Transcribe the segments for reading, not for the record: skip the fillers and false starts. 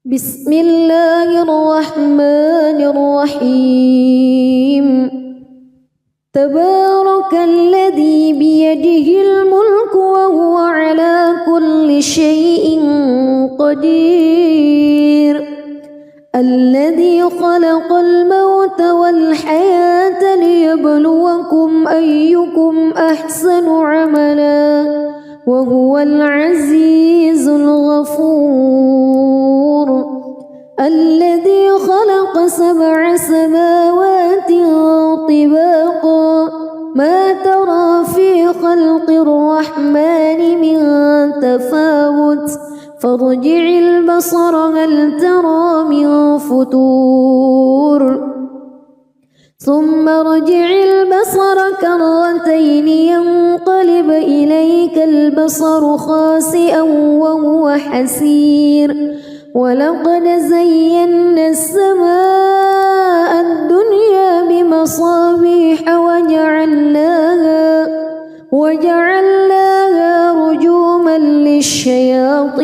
بسم الله الرحمن الرحيم تبارك الذي بيده الملك وهو على كل شيء قدير الذي خلق الموت والحياة ليبلوكم أيكم أحسن عملا وهو العزيز الغفور الذي خلق 7 سماوات طباقا ما ترى في خلق الرحمن من تفاوت فارجع البصر هل ترى من فتور ثم ارجع البصر كرتين ينقلب إليك البصر خاسئا وهو حسير ولقد زينا السماء الدنيا بمصابيح وجعلناها رجوما للشياطين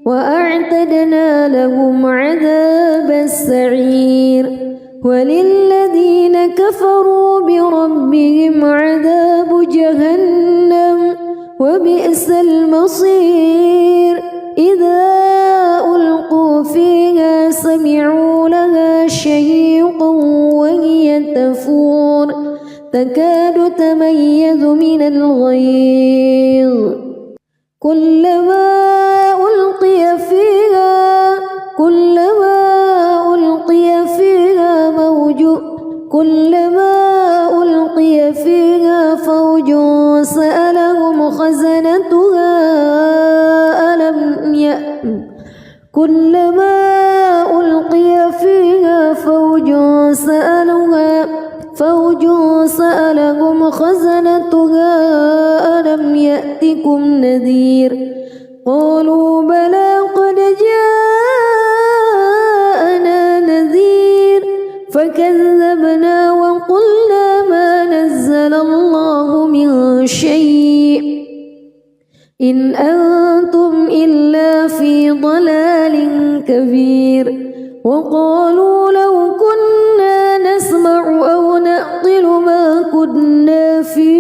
وأعتدنا لهم عذاب السعير وللذين كفروا بربهم عذاب جهنم وبئس المصير إذا ألقوا فيها سمعوا لها شهيقا وهي تفور تكاد تميز من الغيظ كلما ألقي فيها فوج سألهم خزنتها ألم يأتكم نذير قالوا بلى قد جاءنا نذير فكذبنا وقلنا ما نزل الله من شيء إن أنتم إلا في ضلال كبير وقالوا لو كنا نسمع أو نعقل ما كنا في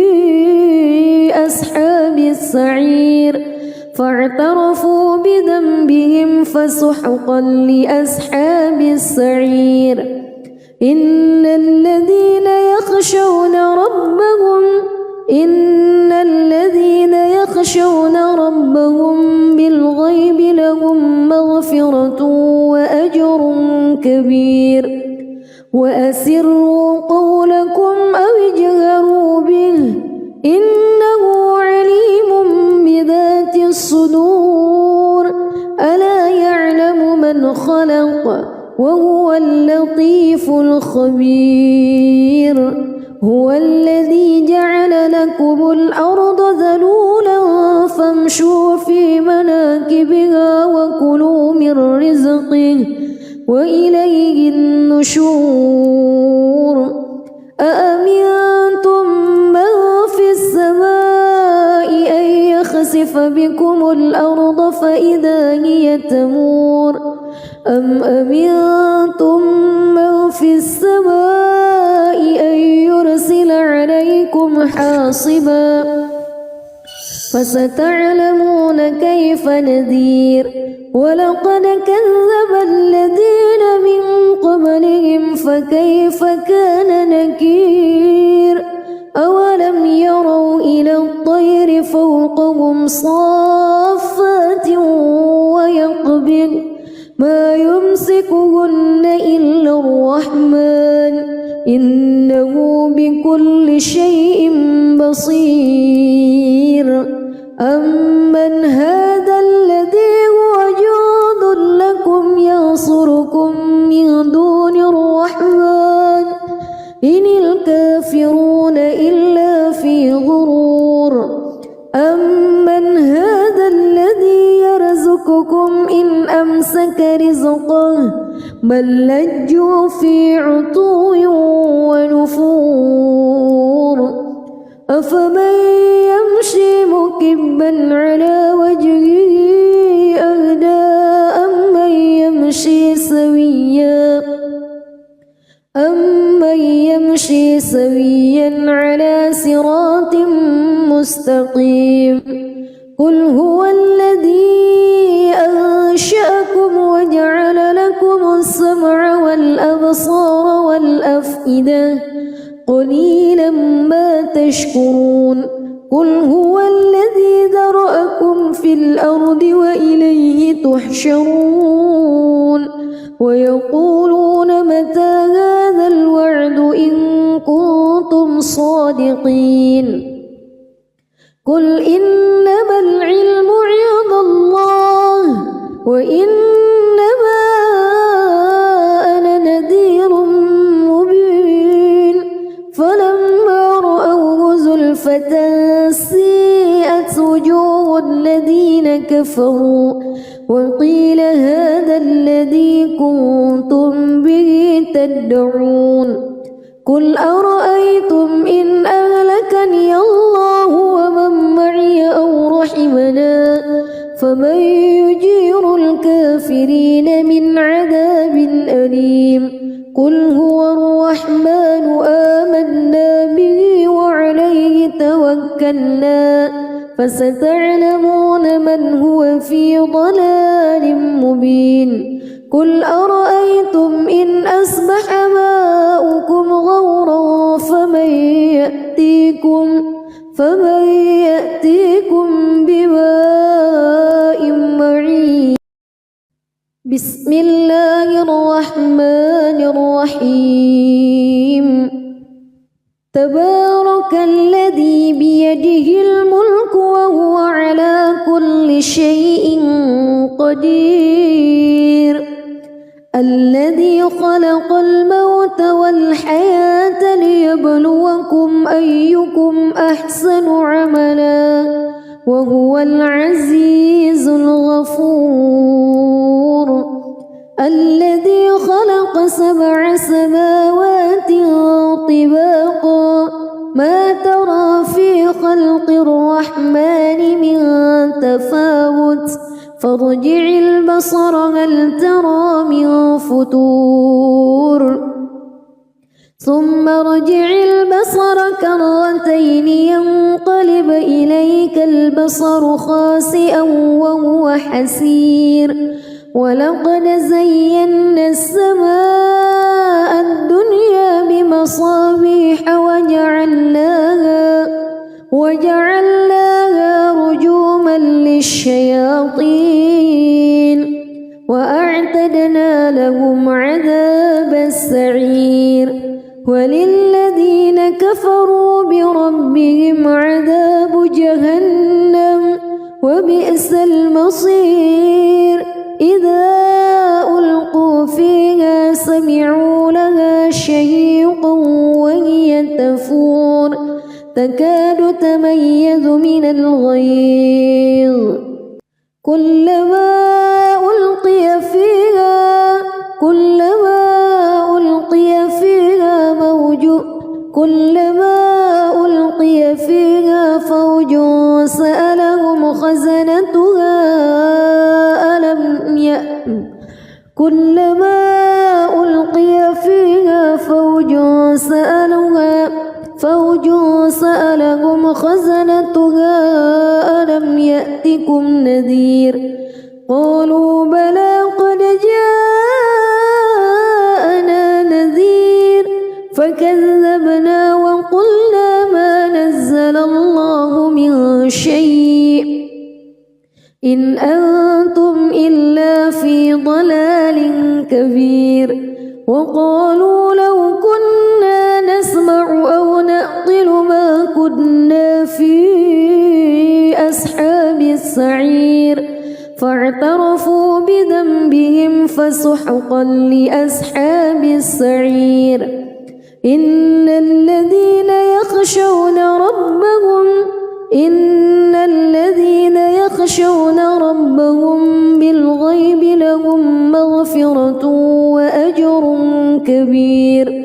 أصحاب السعير فاعترفوا بذنبهم فسحقا لأصحاب السعير إن الذين يخشون ربهم بالغيب لهم مغفرة وأجر كبير وأسروا قولكم أو اجهروا به إنه عليم بذات الصدور ألا يعلم من خلق وهو اللطيف الخبير هو الذي جعل لكم الأرض ذلولا فامشوا في مناكبها وكلوا من رزقه وإليه النشور أأمنتم من في السماء أن يخسف بكم الأرض فإذا هي تمور أم أمنتم من في السماء أن يرسل عليكم حاصبا فستعلمون كيف نذير ولقد كذب الذين من قبلهم فكيف كان نكير أولم يروا إلى الطير فوقهم صافات ويقبض ما يمسكهن إلا الرحمن إنه بكل شيء بصير أمن هذا الذي هو جند لكم ينصركم من دون الرحمن إن الكافرون إلا في غرور أمن هذا الذي يرزقكم إن أمسك رزقه بل لجوا في عتو ونفور أفمن يمشي مكبا على وجهه أهدى سويا على صراط مستقيم قل هو الذي أنشأكم وجعل لكم السمع والأبصار والأفئدة قليلا ما تشكرون قل هو الذي ذرأكم في الأرض وإليه تحشرون ويقولون متى هذا الوعد إن كنتم صادقين قل إنما العلم عند الله وإنما أنا نذير مبين فلما رأوه زلفة سيئت وجوه الذين كفروا وقيل هذا الذي كنتم به تدعون قل أرأيتم إن أهلكني الله ومن معي أو رحمنا فمن يجير الكافرين من عذاب أليم قل هو الرحمن آمنا به وعليه توكلنا فستعلمون من هو في ضلال مبين قل أرأيتم إن أصبح ماؤكم غورا فمن يأتيكم بماء معين بسم الله الرحمن الرحيم تبارك الذي بيده الملك وهو على كل شيء قدير الذي خلق الموت والحياة ليبلوكم أيكم أحسن عملا وهو العزيز الغفور الذي خلق 7 سماوات طباقا ما ترى في خلق الرحمن من تفاوت فارجع البصر هل ترى من فطور ثم ارجع البصر كرتين ينقلب إليك البصر خاسئا وهو حسير ولقد زينا السماء الدنيا بمصابيح وجعلناها رجوما للشياطين وأعتدنا لهم عذاب السعير وللذين كفروا بربهم عذاب جهنم وبئس المصير إذا ألقوا فيها سمعوا لها شهيقا وهي تفور تكاد تميز من الغيظ كلما ألقي فيها فوج سألهم خزنتها كلما ألقي فيها فوج سألهم خزنتها ألم يأتكم نذير قالوا بلى قد جاءنا نذير فكذبنا وقلنا ما نزل الله من شيء إن أنتم إلا في ضلال كبير وقالوا لو كنا نسمع أو نعقل ما كنا في أصحاب السعير فاعترفوا بذنبهم فسحقا لأصحاب السعير إن الذين يخشون ربهم بالغيب لهم مغفرة وأجر كبير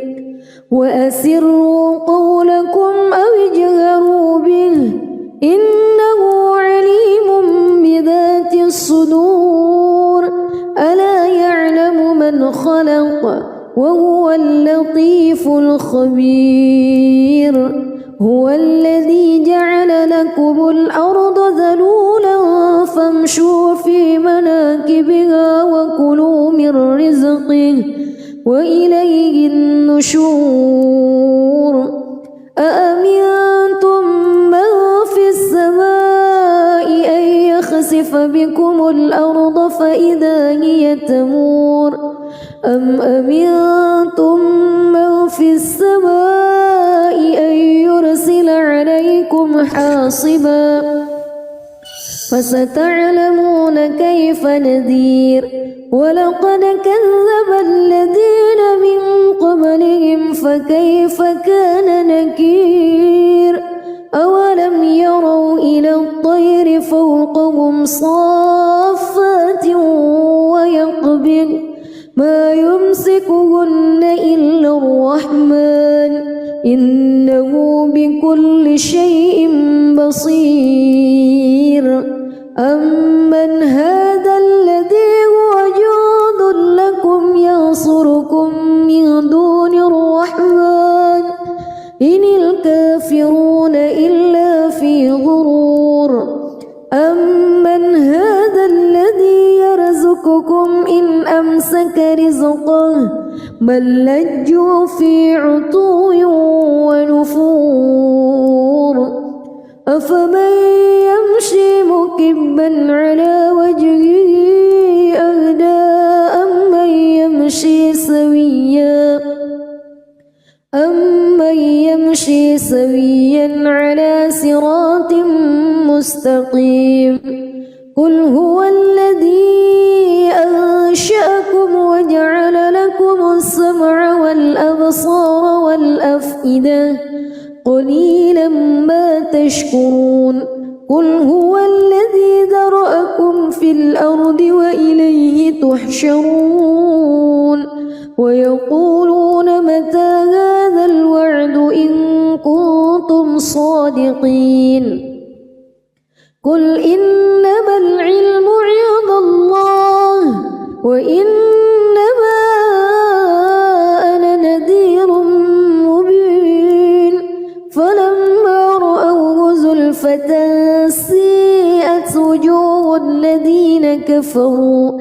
وأسروا قولكم أو اجهروا به إنه عليم بذات الصدور ألا يعلم من خلق وهو اللطيف الخبير. هو الذي جعل لكم الأرض ذلولا فامشوا في مناكبها وكلوا من رزقه وإليه النشور. أأمنتم من في السماء أن يخسف بكم الأرض فإذا هي تمور أم أمنتم من في السماء أن يرسل عليكم حاصبا فستعلمون كيف نذير. ولقد كذب الذين من قبلهم فكيف كان نكير. أولم يروا إلى الطير فوقهم صافات ويقبض ما يمسكهن إلا الرحمن إنه بكل شيء بصير. أمن هذا الذي هو جند لكم ينصركم من دون الرحمن إن الكافرون إلا في غرور. أمن هذا الذي يرزقكم إن أمسك رزقه بل لجوا في عتو ونفور. أفمن يمشي مكبا على وجهه أهدى أمن يمشي سويا على صراط مستقيم. قل هو الذي أنشأكم وجعل لكم السمع والأبصار والأفئدة قليلا ما تشكرون. قل هو الذي ذرأكم في الأرض وإليه تحشرون. ويقولون متى هذا الوعد إن كنتم صادقين. قل إنما العلم عند الله وإنما أنا نذير مبين. فلما رأوه زلفة سيئت وجوه الذين كفروا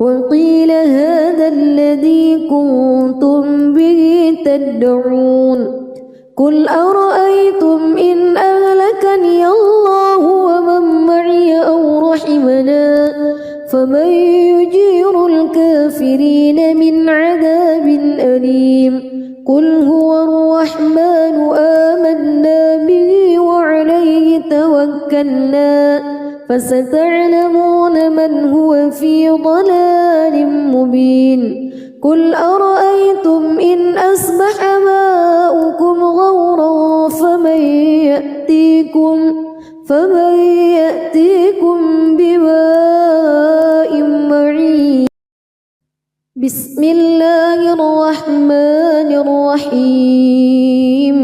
وقيل هذا الذي كنتم به تدعون. قل أرأيتم إن أهلكني الله ومن معي أو رحمنا فمن يجير الكافرين من عذاب أليم. قل هو الرحمن آمنا به وعليه توكلنا فستعلمون من هو في ضلال مبين. قل أرأيتم إن أصبح ماؤكم غورا فمن يأتيكم بماء معين. بسم الله الرحمن الرحيم.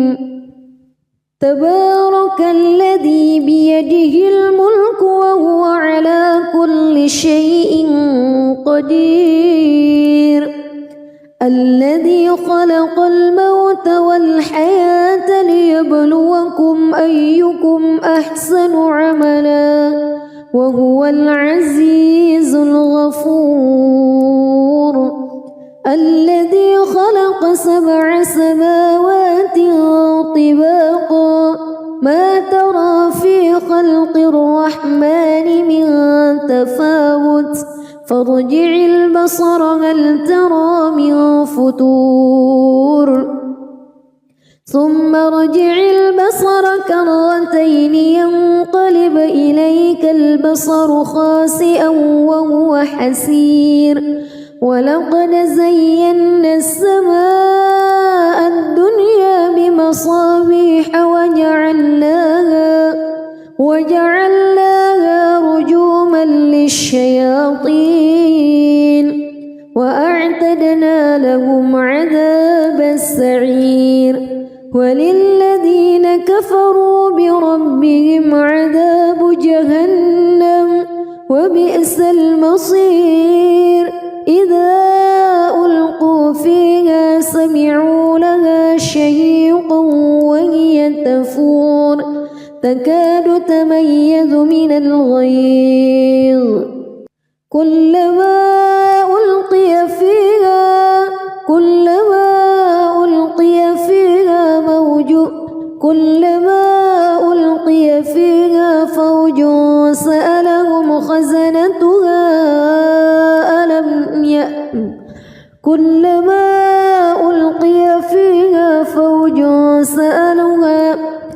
تبارك الذي بيده الملك وهو على كل شيء قدير. الذي خلق الموت والحياة ليبلوكم أيكم أحسن عملا وهو العزيز الغفور. الذي خلق 7 سماوات طباقا ما ترى في خلق الرحمن من تفاوت فارجع البصر هل ترى من فطور ثم ارجع البصر كرتين ينقلب إليك البصر خاسئا وهو حسير. ولقد زينا السماء الدنيا بمصابيح وجعلناها رجوما للشياطين وأعتدنا لهم عذاب السعير. وللذين كفروا بربهم عذاب جهنم وبئس المصير. إذا ألقوا فيها تكاد تميز من الغيظ كلما ألقي فيها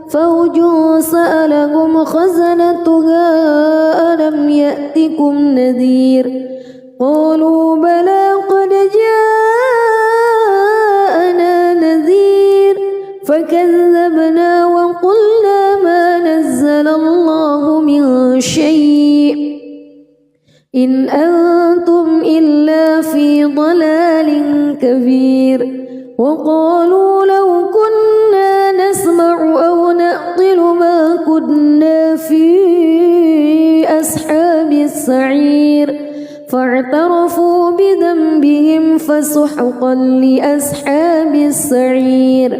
فوج سألهم خزنتها ألم يأتكم نذير قالوا بلى قد جاءنا نذير فكذبنا وقلنا ما نزل الله من شيء إن أنتم إلا في ضلال كبير وقالوا لو كنا نسمع أو نعقل ما كنا في أصحاب السعير فاعترفوا بذنبهم فسحقا لأصحاب السعير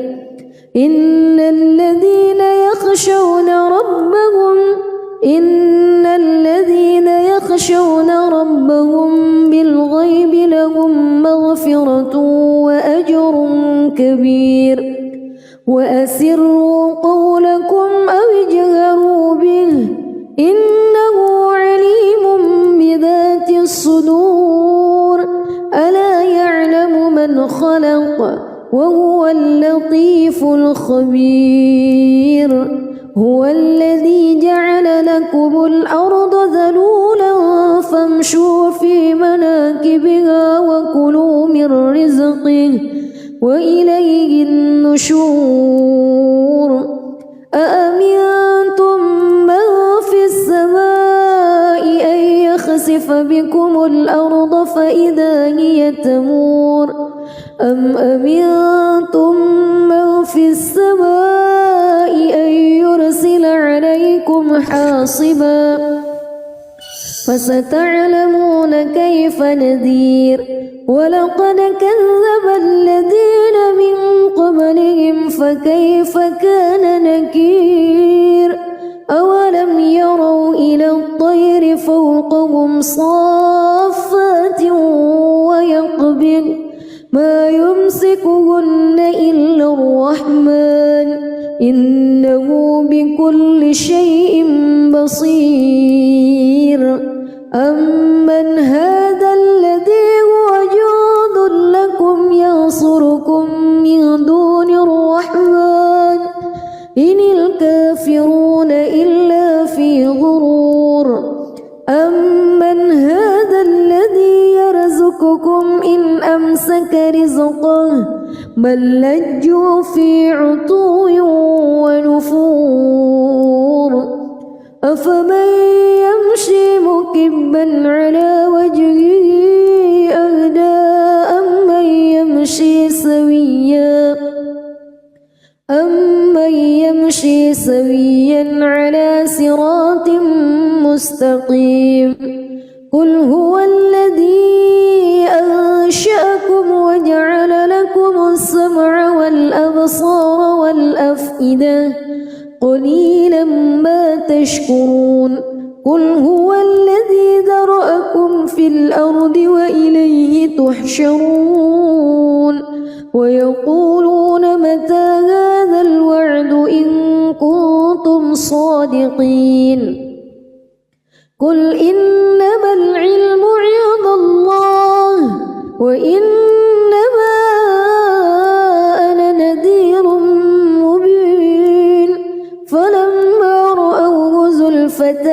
إن الذين يخشون ربهم بالغيب لهم مغفرة وأجر كبير وأسروا قولكم أو اجهروا به إنه عليم بذات الصدور ألا يعلم من خلق وهو اللطيف الخبير هو الذي جعل لكم الأرض ذلولا فامشوا في مناكبها وكلوا من رزقه وإليه النشور أأمنتم من في السماء أن يخسف بكم الأرض فإذا هي تمور أم أمنتم من في السماء أن يرسل عليكم حاصبا فستعلمون كيف نذير ولقد كذب الذين من قبلهم فكيف كان نكير أولم يروا إلى الطير فوقهم صافات ويقبض ما يمسكهن إلا الرحمن إنه بكل شيء بصير أمن هذا الذي هو جند لكم ينصركم من دون الرحمن إن الكافرون إلا في غرور أمن هذا الذي يرزقكم إن أمسك رزقه بل لجوا في عتو ونفور أفمن يمشي مكبا على وجهه أهدى أمن يمشي سويا على صراط مستقيم قل هو الذي أنشأكم وجعل لكم السمع والأبصار والأفئدة قليلا ما تشكرون قل هو الذي ذرأكم في الأرض وإليه تحشرون ويقولون متى هذا الوعد إن كنتم صادقين قل إنما العلم عند الله وإنما أنا نذير مبين فلما رأوه زلفة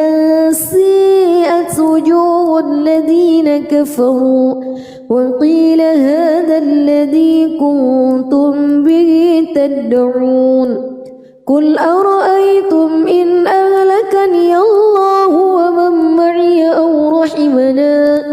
سيئت وجوه الذين كفروا وقيل هذا الذي كنتم به تدعون قل أرأيتم إن أهلكني الله ومن معي أو رحمنا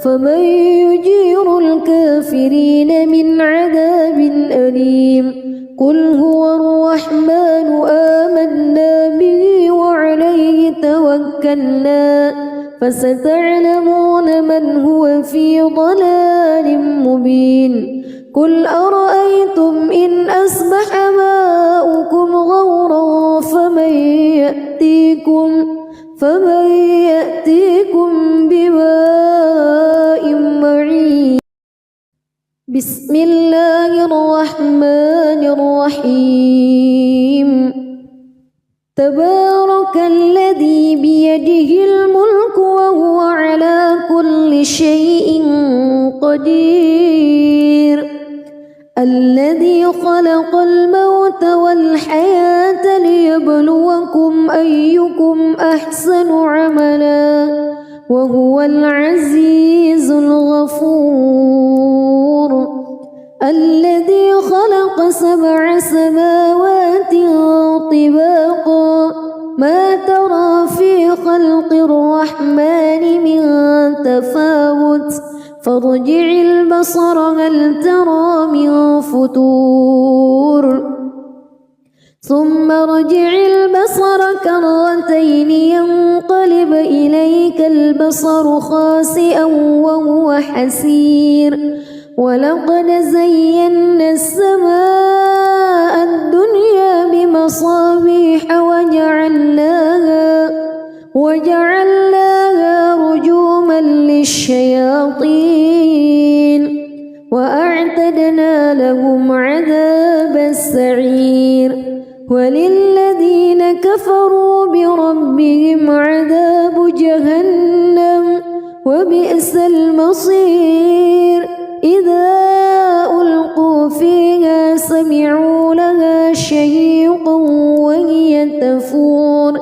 فمن يجير الكافرين من عذاب أليم قل هو الرحمن آمنا به وعليه توكلنا فستعلمون من هو في ضلال مبين قل أرأيتم إن أصبح ماؤكم غورا فمن فمن يأتيكم بماء معين. بسم الله الرحمن الرحيم. تبارك الذي بيده الملك وهو على كل شيء قدير. الذي خلق الموت والحياة ليبلوكم أيكم أحسن عملا وهو العزيز الغفور. الذي خلق 7 سماوات طباقا ما ترى في خلق الرحمن من تفاوت فارجع البصر هل ترى من فتور ثم ارجع البصر كرتين ينقلب إليك البصر خاسئا وهو حسير. ولقد زينا السماء الدنيا بمصابيح وجعلناها رجوما للشياطين وأعتدنا لهم عذاب السعير. وللذين كفروا بربهم عذاب جهنم وبئس المصير. إذا ألقوا فيها سمعوا لها شهيقا وهي تفور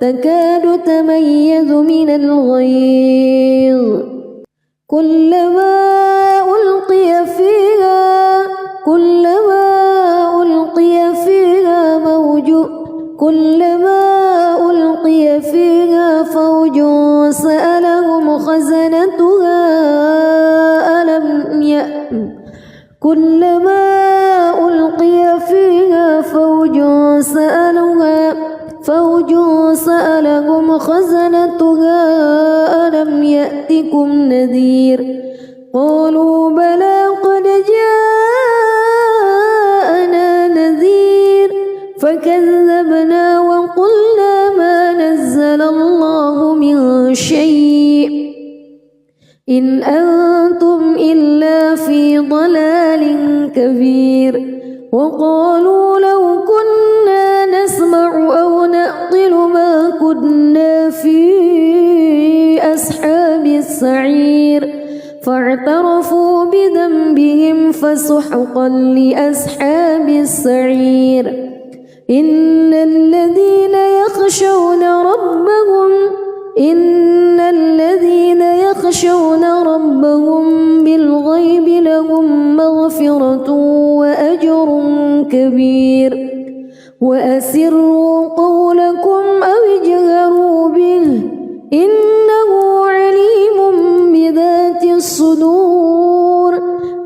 تكاد تميز من الغيظ كلما ألقي فيها فوج سألهم خزنتها ألم يأتكم نذير قالوا بلى قد جاءنا نذير فكذبنا وقلنا ما نزل الله من شيء إن أنتم إلا في ضلال كبير. وقالوا لو كنا نسمع أو نعقل ما كنا في أصحاب السعير فاعترفوا بذنبهم فسحقا لأصحاب السعير. إن الذين يخشون ربهم بالغيب لهم مغفرة وأجر كبير. وأسروا قولكم أو اجهروا به إنه عليم بذات الصدور.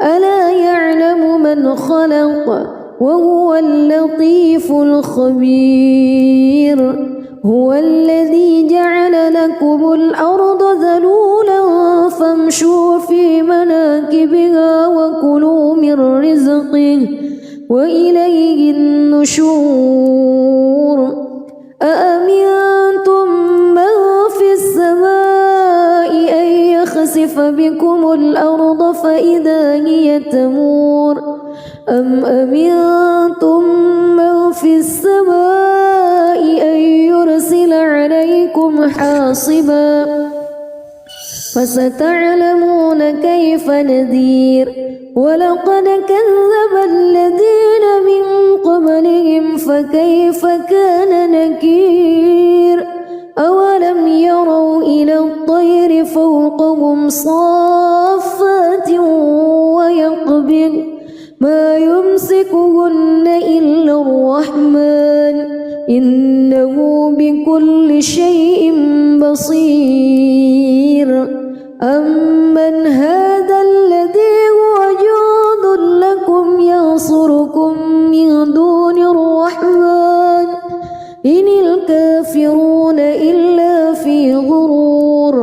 ألا يعلم من خلق وهو اللطيف الخبير. هو الذي جعل لكم الأرض ذلولا فامشوا في مناكبها وكلوا من رزقه وإليه النشور. أأمنتم من في السماء أن يخسف بكم الأرض فإذا هي تمور أم أمنتم من في السماء أن يرسل عليكم حاصبا فستعلمون كيف نذير. ولقد كذب الذين من قبلهم فكيف كان نكير. أولم يروا إلى الطير فوقهم صافات ويقبض ما يمسكهن إلا الرحمن إنه بكل شيء بصير. أمن هذا الذي هو جند لكم ينصركم من دون الرحمن إن الكافرون إلا في غرور.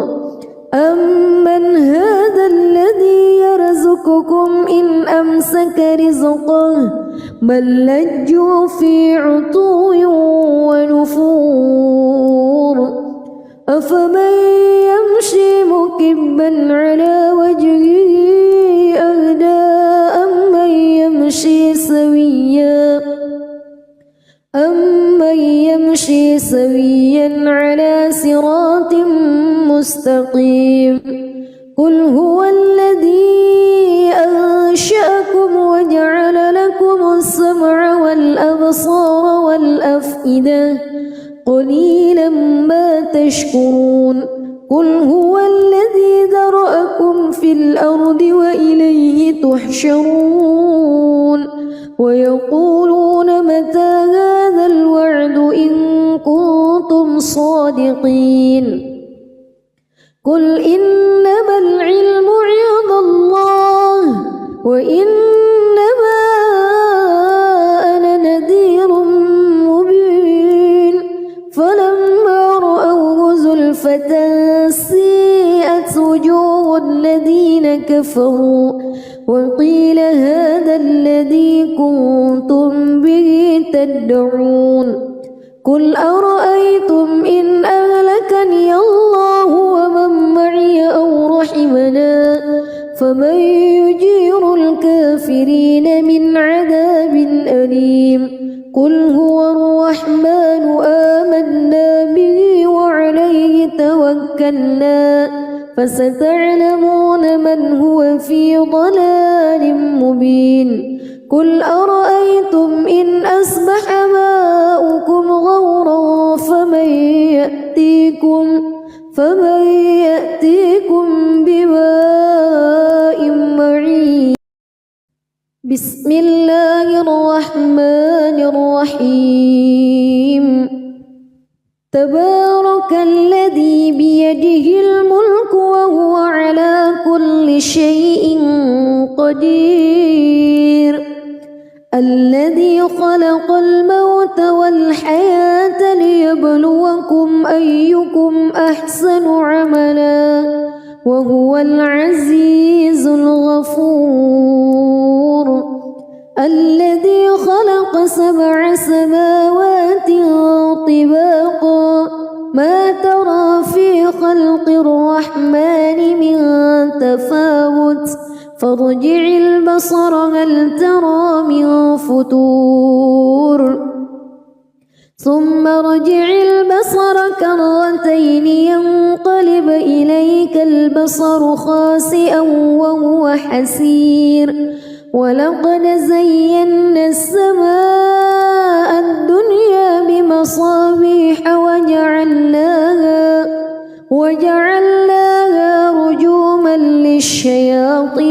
أمن هذا الذي يرزقكم إن أمسك رزقه بل لجوا في عتو ونفور. أفمن يمشي مكبا على وجهه أهدى أمن يمشي سويا على صراط مستقيم قل هو الذي أنشأكم وجعل لكم السمع والأبصار والأفئدة قليلا ما تشكرون قل هو الذي ذرأكم في الأرض وإليه تحشرون ويقولون متى هذا الوعد إن كنتم صادقين قل إنما العلم عند الله وإنما أنا نذير مبين فلما رأوه زلفة سيئت وجوه الذين كفروا وقيل هذا الذي كنتم به تدعون قل أرأيتم إن أهلكني الله ومن معي أو رحمنا فمن يجير الكافرين من عذاب أليم قل هو الرحمن آمنا به وعليه توكلنا فستعلمون من هو في ضلال مبين قل أرأيتم إن أصبح ماؤكم غورا فمن يأتيكم بماء معين بسم الله الرحمن الرحيم تبارك الذي بيده الملك وهو على كل شيء قدير الذي خلق الموت والحياة ليبلوكم أيكم أحسن عملا وهو العزيز الغفور الذي خلق 7 سماوات طباقا ما ترى في خلق الرحمن من تفاوت فارجع البصر هل ترى من فتور ثم ارجع البصر كرتين ينقلب إليك البصر خاسئا وهو حسير ولقد زينا السماء الدنيا بمصابيح وجعلناها رجوما للشياطين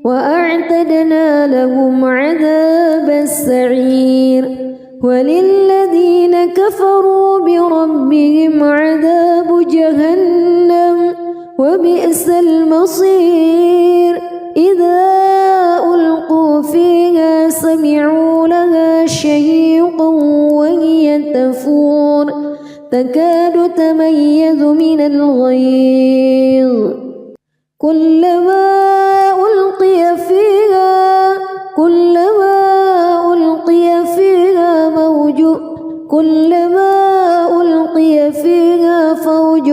وأعتدنا لهم عذاب السعير وللذين كفروا بربهم عذاب جهنم وبئس المصير إذا ألقوا فيها سمعوا لها شهيقا وهي تفور تكاد تميز من الغيظ كلما ألقي فيها فوج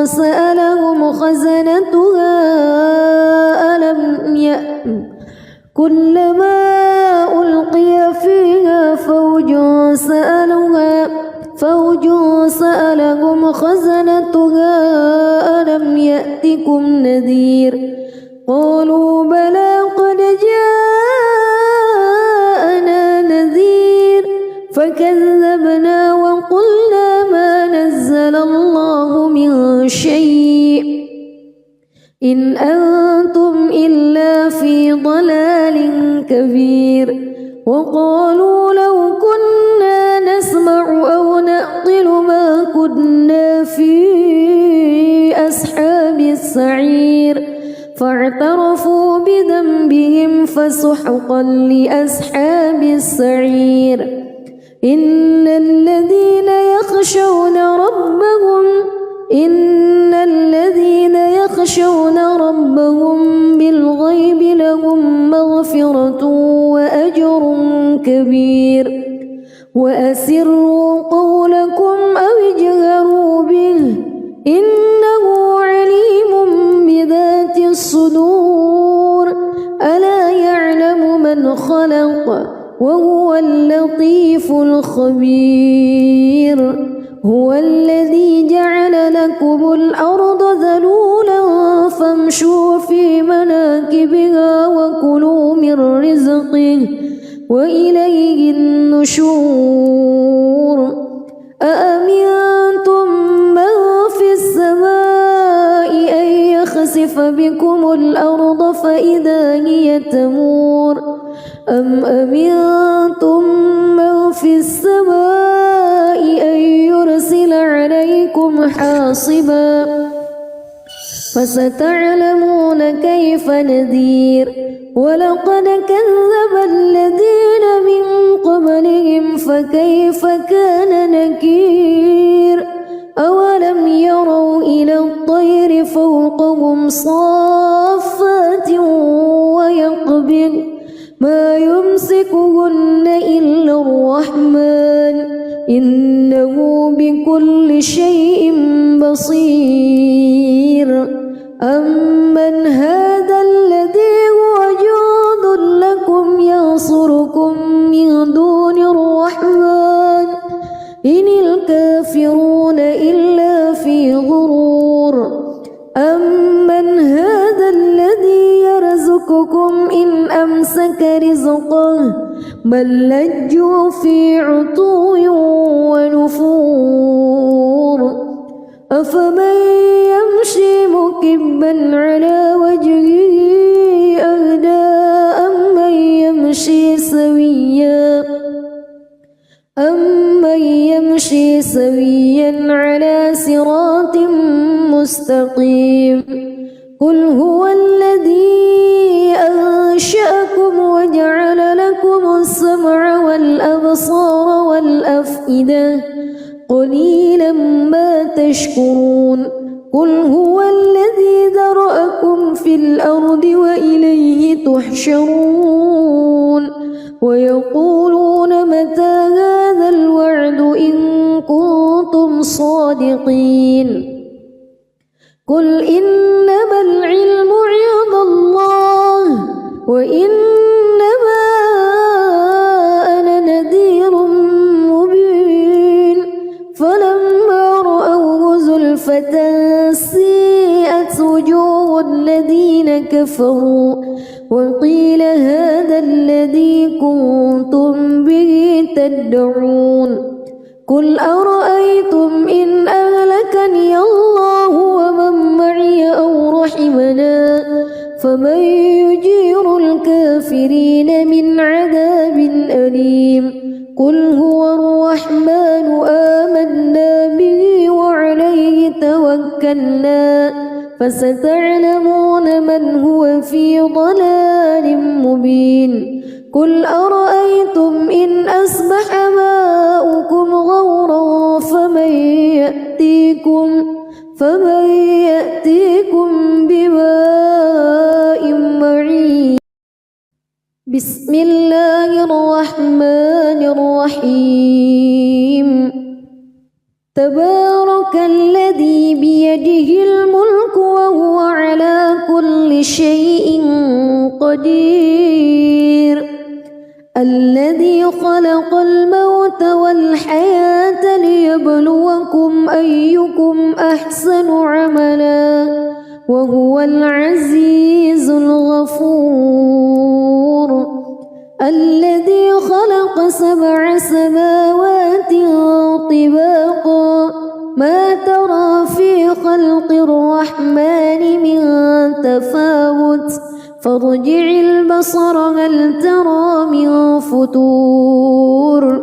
سألهم خزنتها كلما ألقي فيها فوج سألهم خزنتها ألم يأتكم نذير قالوا بلى قد جاءنا نذير فكذبنا وقلنا ما نزل الله من شيء إن أنتم إلا في ضلال كبير وقالوا لو كنا نسمع أو نعقل ما كنا في أصحاب السعير فاعترفوا بذنبهم فسحقا لأصحاب السعير إن الذين يخشون ربهم بالغيب لهم مغفرة وأجر كبير وأسروا قولكم أو اجهروا وهو اللطيف الخبير هو الذي جعل لكم الأرض ذلولا فامشوا في مناكبها وكلوا من رزقه وإليه النشور أأمنتم من في السماء أن يخسف بكم الأرض فإذا هي تمور أم أمنتم من في السماء أن يرسل عليكم حاصبا فستعلمون كيف نذير ولقد كذب الذين من قبلهم فكيف كان نكير أولم يروا إلى الطير فوقهم صافات ويقبض ما يمسكهن إلا الرحمن إنه بكل شيء بصير أمن هذا الذي هو جند لكم ينصركم من دون الرحمن إن الكافرون إلا في غرور أمن هذا الذي يرزقكم إن أمسك رزقه بل لجوا في عتو ونفور أفمن يمشي مكبا على وجهه أهدى أمن يمشي سويا على صراط مستقيم قل هو الذي أنشأكم وجعل لكم السمع والأبصار والأفئدة قليلا ما تشكرون قل هو الذي ذرأكم في الأرض وإليه تحشرون ويقولون متى هذا الوعد إن كنتم صادقين قل إنما العلم عند الله وإنما أنا نذير مبين فلما رأوه زلفة سيئت وجوه الذين كفروا وقيل هذا الذي كنتم به تدعون قل أرأيتم إن أهلكني الله ومن معي أو رحمنا فمن يجير الكافرين من عذاب أليم قل هو الرحمن آمنا به وعليه توكلنا فستعلمون من هو في ضلال مبين قل أرأيتم إن أصبح ماؤكم غورا فمن يأتيكم بماء معين بسم الله الرحمن الرحيم تبارك الذي بيده الملك وهو على كل شيء قدير الذي خلق الموت والحياة ليبلوكم أيكم أحسن عملا وهو العزيز الغفور الذي خلق 7 سماوات طباقا ما ترى في خلق الرحمن من تفاوت فارجع البصر هل ترى من فتور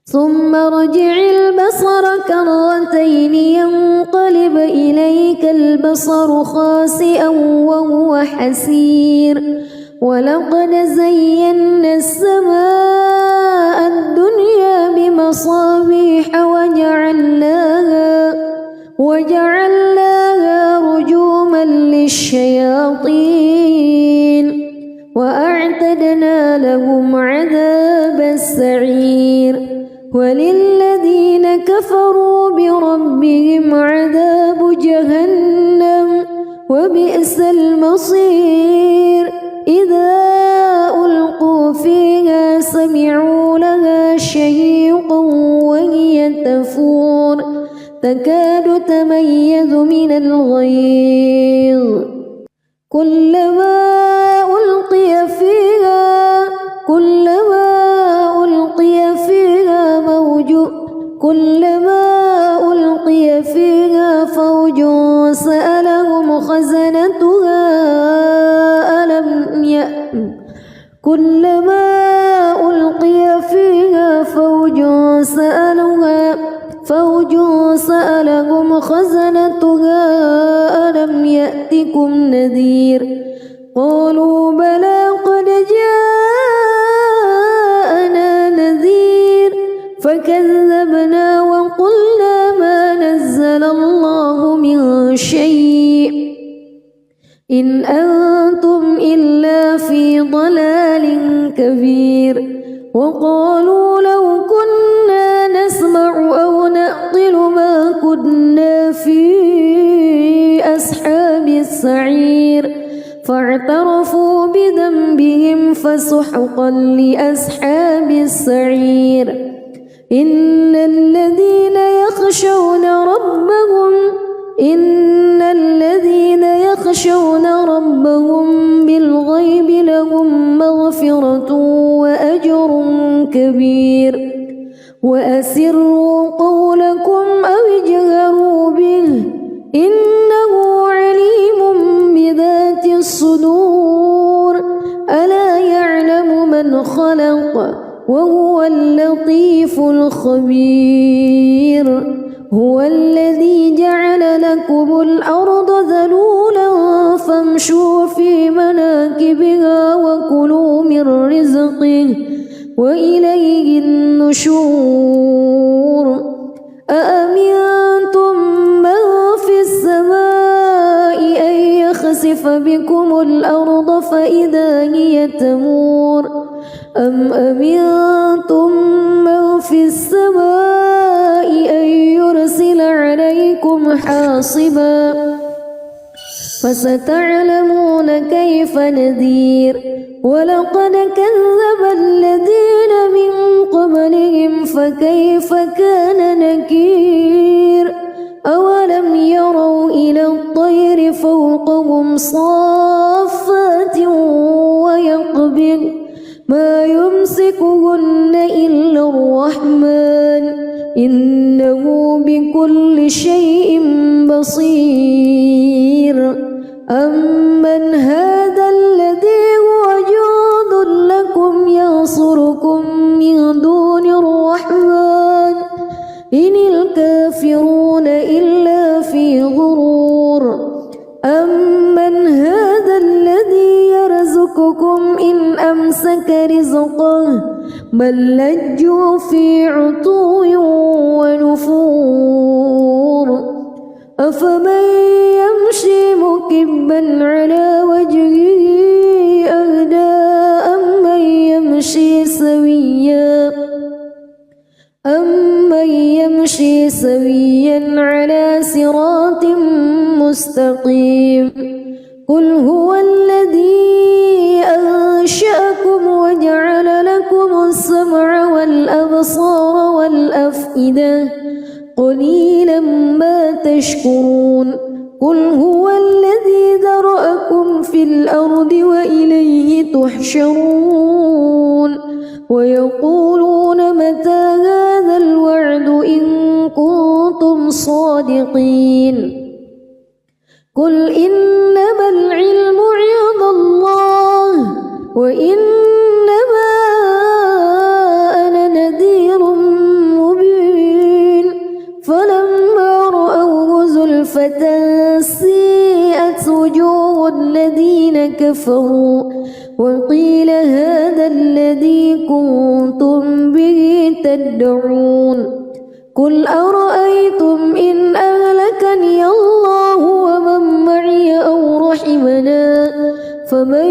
ثم ارجع البصر كرتين ينقلب إليك البصر خاسئا وهو حسير ولقد زينا السماء الدنيا بمصابيح وجعلناها رجوما للشياطين وأعتدنا لهم عذاب السعير وللذين كفروا بربهم عذاب جهنم وبئس المصير إذا ألقوا فيها من الغيظ كلما ألقي فيها فوج سألهم خزنتها ألم يأتكم نذير قالوا بلى قد جاءنا نذير فكذبنا وقلنا ما نزل الله من شيء إن أنتم إلا في ضلال كبير وقالوا لو كنا نسمع أو نعقل ما كنا في أصحاب السعير فاعترفوا بذنبهم فسحقا لأصحاب السعير إن الذين يخشون ربهم بالغيب لهم مغفرة وأجر كبير وأسروا قولكم أو اجهروا به إنه عليم بذات الصدور ألا يعلم من خلق وهو اللطيف الخبير هو الذي جعل لكم الأرض ذلولا فامشوا في مناكبها وكلوا من رزقه وإليه النشور أأمنتم من في السماء أن يخسف بكم الأرض فإذا هي تمور أم أمنتم من في السماء أن يرسل عليكم حاصبا فستعلمون كيف نذير ولقد كذب الذين من قبلهم فكيف كان نكير أولم يروا إلى الطير فوقهم صافات ويقبض ما يمسكهن إلا الرحمن إنه بكل شيء بصير أمن هذا الذي هو جند لكم ينصركم من دون الرحمن إن الكافرون إلا في غرور أمن هذا الذي يرزقكم إن أمسك رزقه بل لجوا في عتو ونفور أفمن يمشي مكبا على وجهه أهدى أمن يمشي سويا على صراط مستقيم قل هو الذي أنشأكم وجعل لكم السمع والأبصار والأفئدة قليلا ما تشكرون قل هو الذي ذرأكم في الأرض وإليه تحشرون ويقولون متى هذا الوعد إن كنتم صادقين قل إنما العلم عند الله وإنما أنا نذير مبين فلما رأوه زلفة سيئت وجوه الذين كفروا وقيل هذا الذي كنتم به تدعون قل أرأيتم إن أهلكني الله ومن معي أو رحمنا فمن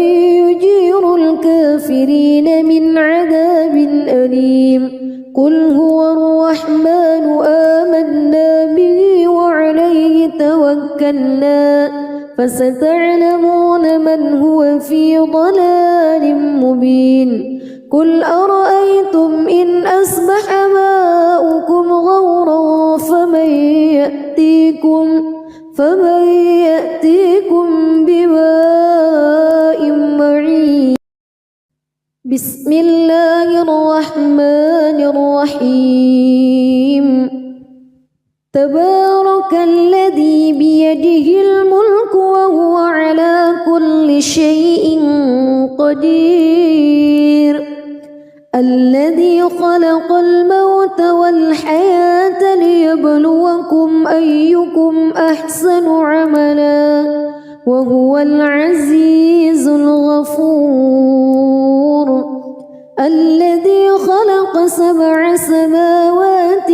يجير الكافرين من عذاب أليم قل هو الرحمن آمنا به وعليه توكلنا فستعلمون من هو في ضلال مبين قل أرأيتم إن أصبح ماؤكم غورا فمن فمن يأتيكم بماء معين بسم الله الرحمن الرحيم تبارك الذي بيده الملك وهو على كل شيء قدير الذي خلق الموت والحياة ليبلوكم أيكم أحسن عملا وهو العزيز الغفور الذي خلق 7 سماوات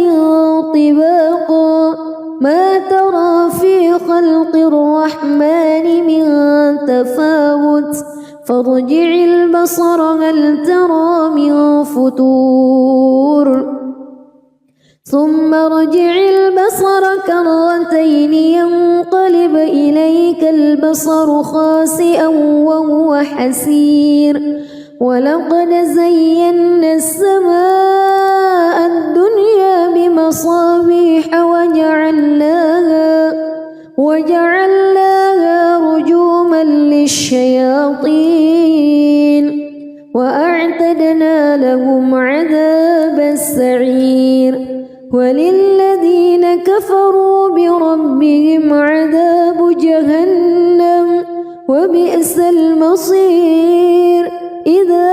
طباقا ما ترى في خلق الرحمن من تفاوت فارجع البصر هل ترى من فتور ثم ارجع البصر كرتين ينقلب إليك البصر خاسئا وهو حسير ولقد زينا السماء الدنيا بمصابيح وجعلناها رجوما للشياطين وأعتدنا لهم عذاب السعير وللذين كفروا بربهم عذاب جهنم وبئس المصير إذا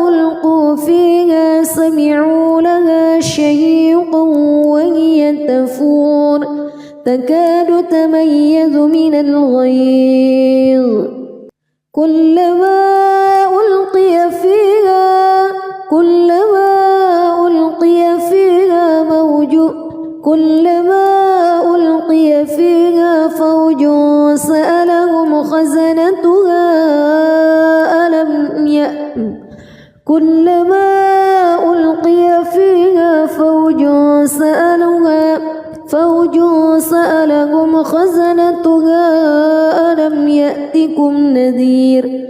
ألقوا فيها سمعوا لها شهيقا وهي تفور تكاد تميز من الغيظ كلما ألقي فيها فوج سألهم خزنتها ألم يأتكم نذير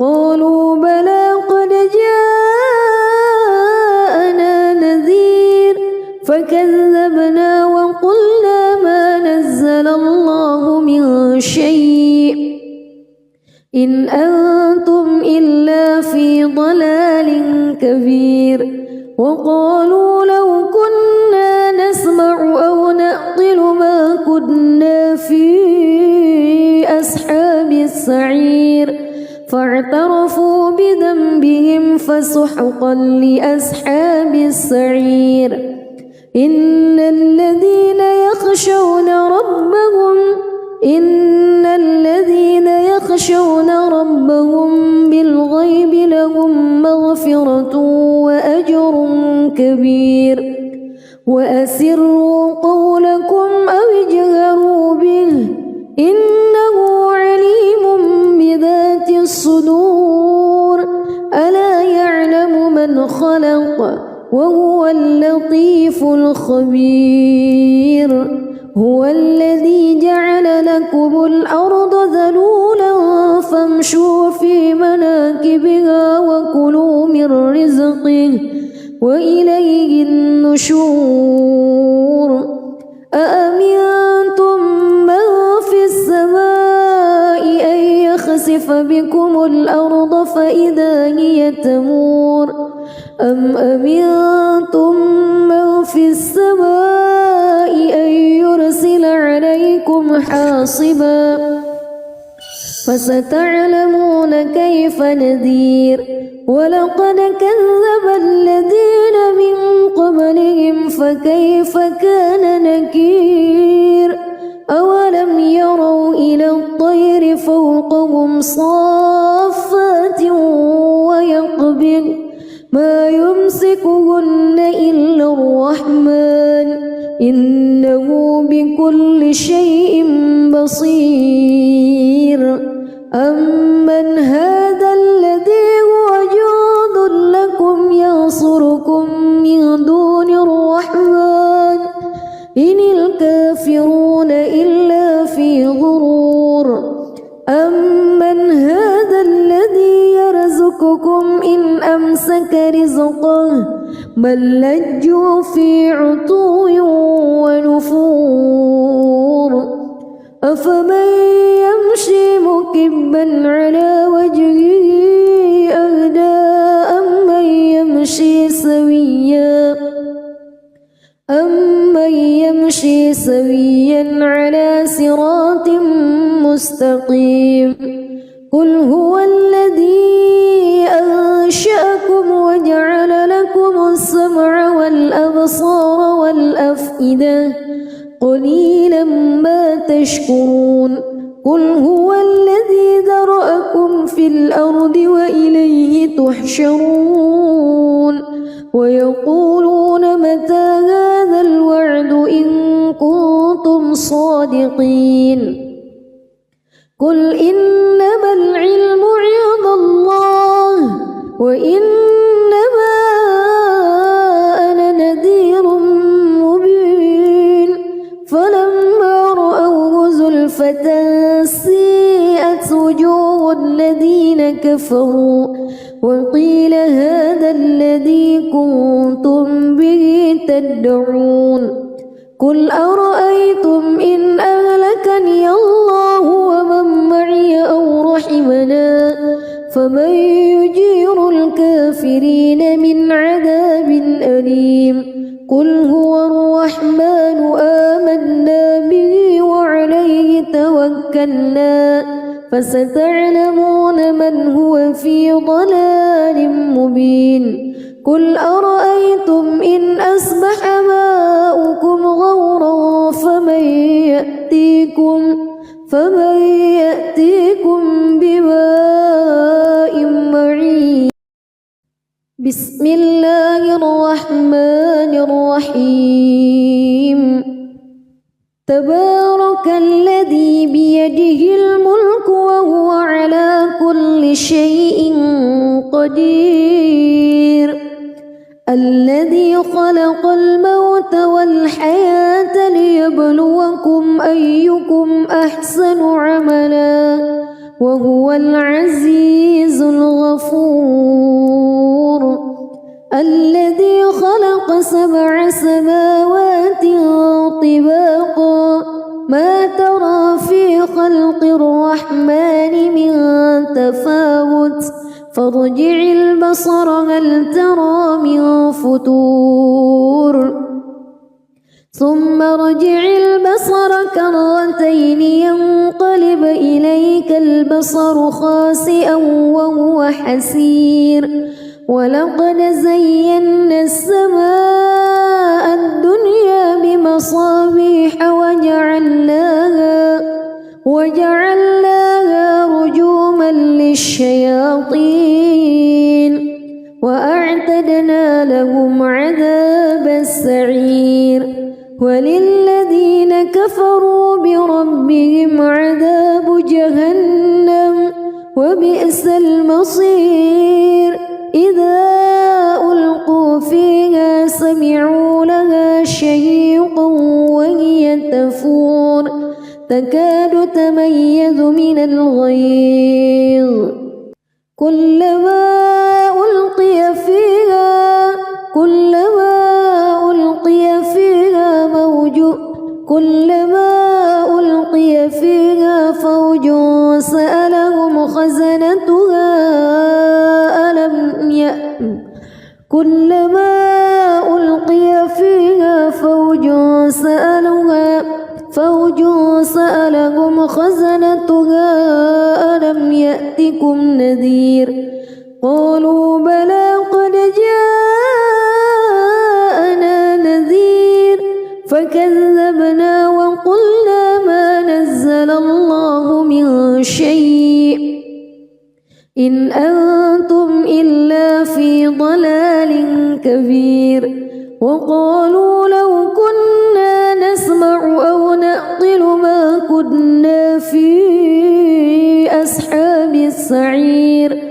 قالوا بلى قد جاءنا نذير فكذبنا وقلنا ما نزل الله من شيء إن أنتم إلا في ضلال كبير وقالوا لو كنا نسمع أو نعقل ما كنا في أصحاب السعير فاعترفوا بذنبهم فسحقا لأصحاب السعير إن الذين يخشون ربهم بالغيب لهم مغفرة وأجر كبير وأسروا قولكم أو اجهروا به إنه عليم بذات الصدور ألا يعلم من خلق وهو اللطيف الخبير هو الذي جعل لكم الأرض ذلولا فامشوا في مناكبها وكلوا من رزقه وإليه النشور أأمنتم من في السماء أن يخسف بكم الأرض فإذا هي تمور أم أمنتم من في السماء أن يرسل عليكم حاصبا فستعلمون كيف نذير ولقد كذب الذين من قبلهم فكيف كان نكير أولم يروا إلى الطير فوقهم صافات ويقبض ما يمسكهن إلا الرحمن إنه بكل شيء بصير أمن هذا الذي هو جند لكم ينصركم من دون الرحمن إن الكافرون إلا في غرور أمن هذا الذي يرزقكم إن أمسك رزقه بل لجوا في عتو ونفور أفمن يمشي مكبا على وجهه أهدى أمن يمشي سويا على صراط مستقيم قل هو الذي أنشأكم وجعل لكم السمع والأبصار والأفئدة قليلا ما تشكرون قل هو الذي ذرأكم في الأرض وإليه تحشرون ويقولون متى هذا الوعد إن كنتم صادقين قل إنما العلم عند الله وإنما أنا نذير مبين فلما رأوه زلفة سيئت وجوه الذين كفروا وقيل هذا الذي كنتم به تدعون قل أرأيتم إن أهلكني الله ومن معي أو رحمنا فمن يجير الكافرين من عذاب أليم قل هو الرحمن آمنا به وعليه توكلنا فستعلمون من هو في ضلال مبين قل أرأيتم إن أصبح ماؤكم غورا فمن يأتيكم بماء معين بسم الله الرحمن الرحيم تبارك الذي بيده الملك وهو على كل شيء قدير الذي خلق الموت والحياة ليبلوكم أيكم أحسن عملا وهو العزيز الغفور الذي خلق 7 سماوات طباقا ما ترى في خلق الرحمن من تفاوت فارجع البصر هل ترى من فتور ثم ارجع البصر كرتين ينقلب إليك البصر خاسئا وهو حسير ولقد زينا السماء الدنيا بمصابيح وجعلناها رجوما للشياطين وأعتدنا لهم عذاب السعير وللذين كفروا بربهم عذاب جهنم وبئس المصير إذا ألقوا فيها سمعوا لها شهيقا وهي تفور تكاد تميز من الغيظ كلما ألقي فيها فوج سألهم خزنتها كلما ألقي فيها فوج سألهم خزنتها ألم يأتكم نذير قالوا بلى قد جاءنا نذير فكذبنا وقلنا ما نزل الله من شيء إن أنتم إلا في ضلال كبير وقالوا لو كنا نسمع أو نعقل ما كنا في أصحاب السعير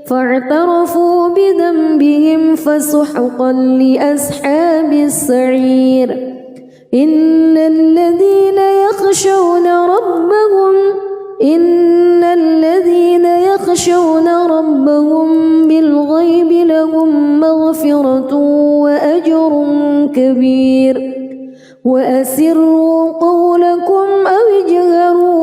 فاعترفوا بذنبهم فسحقا لأصحاب السعير إن الذين يخشون ربهم بالغيب لهم مغفرة وأجر كبير وأسروا قولكم أو اجهروا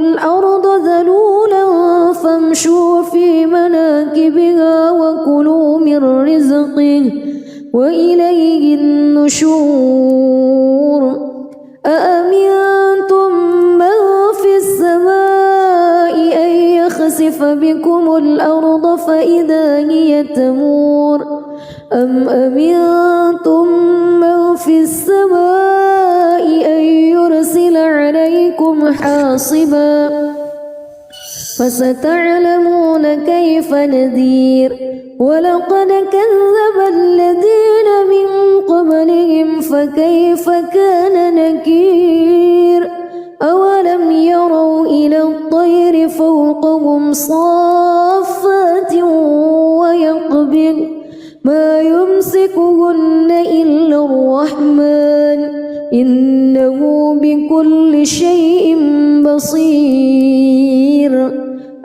الأرض ذلولا فامشوا في مناكبها وكلوا من رزقه وإليه النشور أأمنتم من في السماء أن يخسف بكم الأرض فإذا هي تمور أم أمنتم من في السماء أن يرسل عليكم حاصبا فستعلمون كيف نذير ولقد كذب الذين من قبلهم فكيف كان نكير أولم يروا إلى الطير فوقهم صافات ويقبض ما يمسكهن إلا الرحمن إنه بكل شيء بصير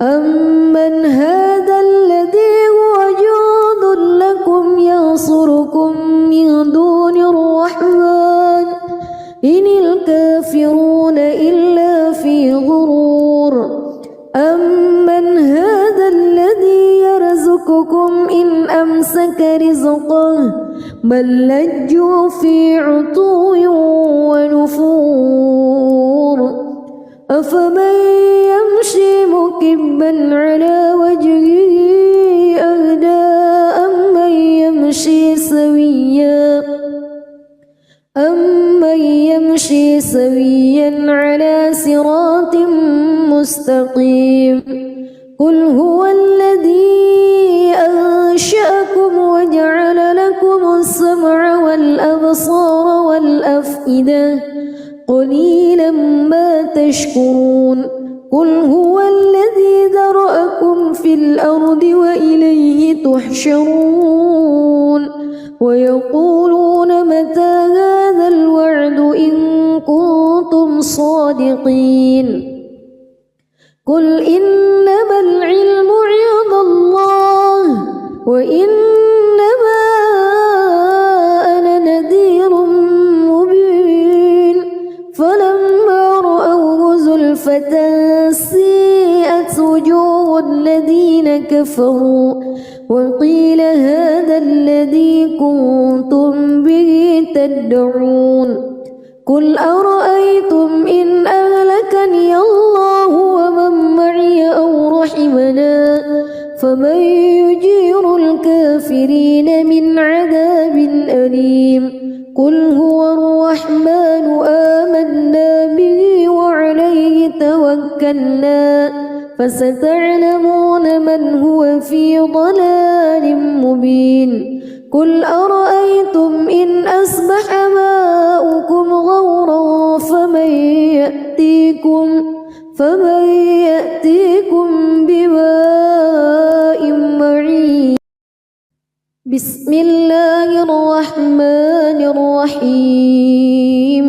أمن هذا الذي هو جند لكم ينصركم من دون الرحمن إن الكافرون إلا في غرور أمن هذا الذي يرزقكم إن أمسك رزقه بل لجوا في عتو ونفور أفمن يمشي مكبا على وجهه أهدى أمن يمشي سويا على صراط مستقيم قل هو الذي أنشأكم وجعل لكم السمع والأبصار والأفئدة قليلا ما تشكرون قل هو الذي ذرأكم في الأرض وإليه تحشرون ويقولون متى هذا الوعد إن كنتم صادقين قل إنما العلم عند الله وإنما أنا نذير مبين فلما رأوه زلفة سيئت وجوه الذين كفروا وقيل هذا الذي كنتم به تدعون قل أرأيتم إن أهلكني الله ومن معي أو رحمنا فمن يجير الكافرين من عذاب أليم قل هو الرحمن آمنا به وعليه توكلنا فستعلمون من هو في ضلال مبين قل أرأيتم إن أصبح ماؤكم غورا فمن يأتيكم بماء معين بسم الله الرحمن الرحيم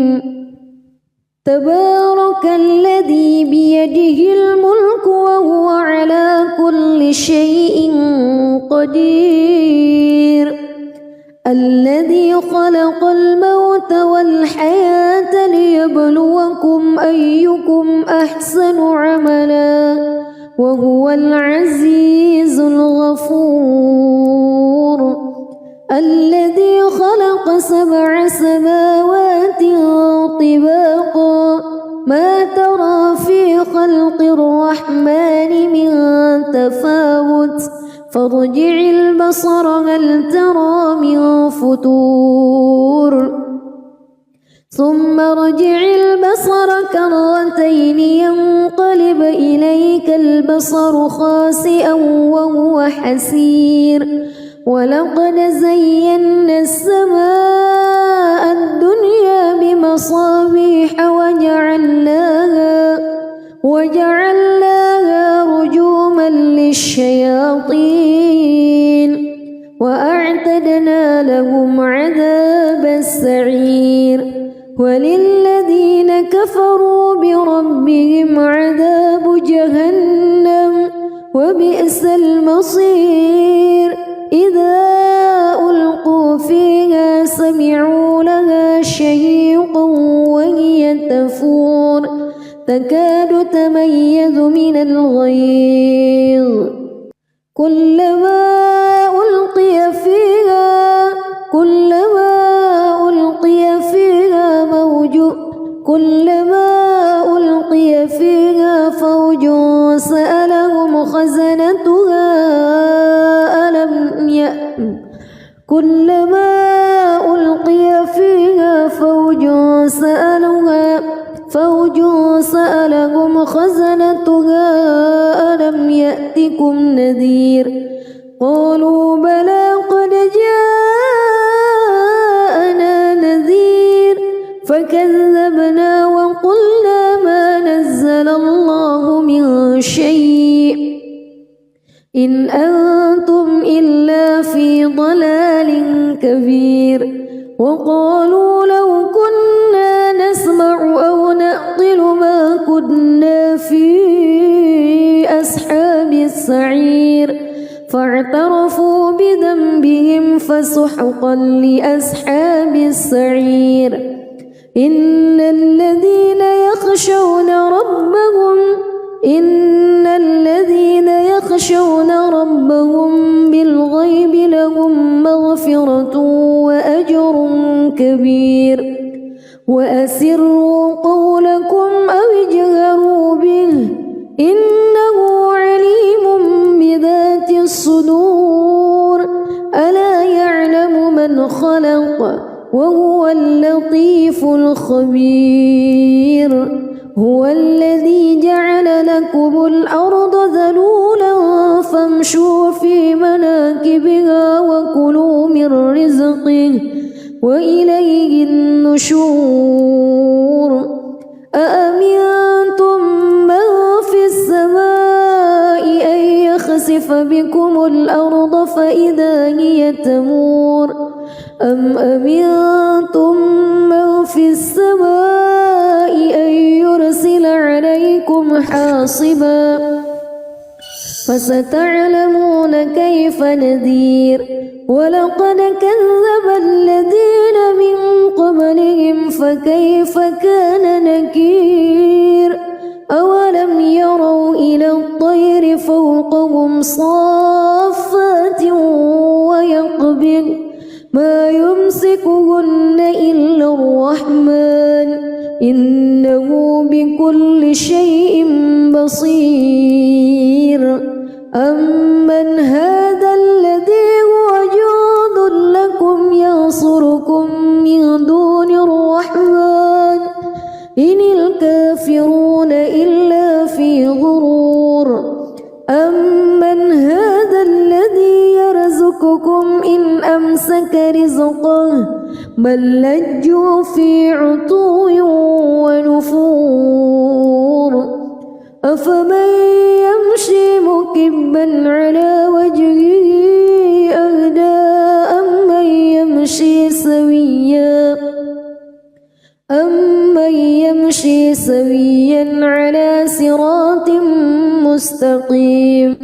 تبارك الذي بيده الملك وهو على كل شيء قدير الذي خلق الموت والحياة ليبلوكم أيكم أحسن عملا وهو العزيز الغفور الذي خلق 7 سماوات طباقا ما ترى في خلق الرحمن من تفاوت فارجع البصر هل ترى من فتور ثم ارجع البصر كرتين ينقلب إليك البصر خاسئا وهو حسير ولقد زينا السماء الدنيا بمصابيح وجعلناها رجوما للشياطين وأعتدنا لهم عذاب السعير وللذين كفروا بربهم عذاب جهنم وبئس المصير إذا ألقوا فيها سمعوا لها شهيقا وهي تفور تكاد تميز من الغيظ كلما ألقي فيها فوج سألهم خزنتها ألم يأتكم نذير قالوا بلى قد جاءنا نذير فكذبنا وقلنا ما نزل الله من شيء إن أنتم إلا في ضلال كبير وقالوا لو كنا نسمع أو نعقل ما كنا في أصحاب السعير فاعترفوا بذنبهم فسحقا لأصحاب السعير إن الذين يخشون ربهم بالغيب لهم مغفرة وأجر كبير وأسروا قولكم أو اجهروا به إنه عليم بذات الصدور ألا يعلم من خلق وهو اللطيف الخبير هو الذي جعل لكم الأرض ذلولا فامشوا في مناكبها وكلوا من رزقه وإليه النشور أأمنتم من في السماء أن يخسف بكم الأرض فإذا هي تمور أم أمنتم من في السماء أن يرسل عليكم حاصبا فستعلمون كيف نذير ولقد كذب الذين من قبلهم فكيف كان نكير أولم يروا إلى الطير فوقهم صافات ويقبض ما يمسكهن إلا الرحمن إنه بكل شيء بصير أمن هذا الذي هو جند لكم ينصركم من دون الرحمن إن الكافرون إلا في غرور أمن هذا الذي يرزقكم إن أمسك رزقه بل لجوا في عتو ونفور أفمن يمشي مكبا على وجهه أهدى أمن يمشي سويا على صراط مستقيم